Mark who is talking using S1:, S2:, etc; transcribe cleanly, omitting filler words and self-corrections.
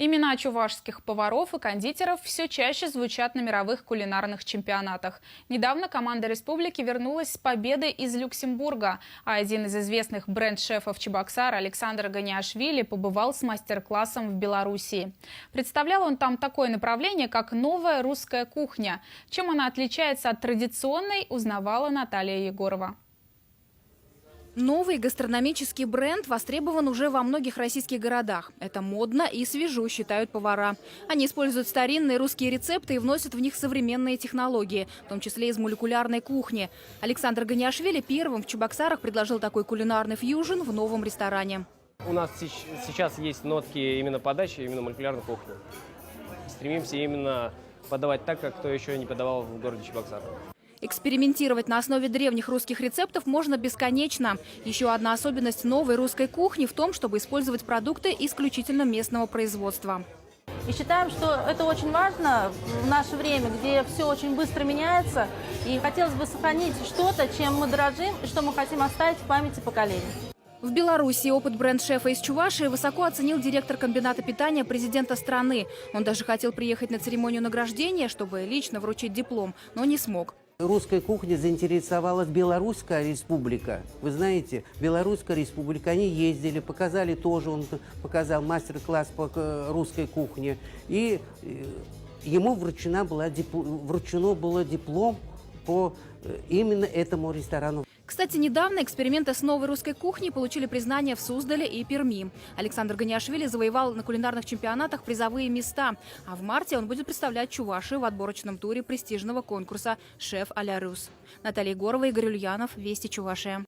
S1: Имена чувашских поваров и кондитеров все чаще звучат на мировых кулинарных чемпионатах. Недавно команда республики вернулась с победой из Люксембурга, а один из известных бренд-шефов Чебоксар Александр Ганиашвили побывал с мастер-классом в Белоруссии. Представлял он там такое направление, как новая русская кухня. Чем она отличается от традиционной, узнавала Наталья Егорова.
S2: Новый гастрономический бренд востребован уже во многих российских городах. Это модно и свежо, считают повара. Они используют старинные русские рецепты и вносят в них современные технологии, в том числе из молекулярной кухни. Александр Ганиашвили первым в Чебоксарах предложил такой кулинарный фьюжн в новом ресторане.
S3: У нас сейчас есть нотки именно подачи, именно молекулярной кухни. Стремимся именно подавать так, как кто еще не подавал в городе Чебоксары.
S2: Экспериментировать на основе древних русских рецептов можно бесконечно. Еще одна особенность новой русской кухни в том, чтобы использовать продукты исключительно местного производства.
S4: И считаем, что это очень важно в наше время, где все очень быстро меняется. И хотелось бы сохранить что-то, чем мы дорожим и что мы хотим оставить в памяти поколений.
S2: В Беларуси опыт бренд-шефа из Чувашии высоко оценил директор комбината питания президента страны. Он даже хотел приехать на церемонию награждения, чтобы лично вручить диплом, но не смог.
S5: Русской кухней заинтересовалась Белорусская республика. Вы знаете, Белорусская республика, они ездили, показали тоже, он показал мастер-класс по русской кухне. И ему вручено было диплом по именно этому ресторану.
S2: Кстати, недавно эксперименты с новой русской кухней получили признание в Суздале и Перми. Александр Ганиашвили завоевал на кулинарных чемпионатах призовые места. А в марте он будет представлять Чувашию в отборочном туре престижного конкурса «Шеф а-ля Рус». Наталья Егорова, Игорь Ульянов, Вести Чувашия.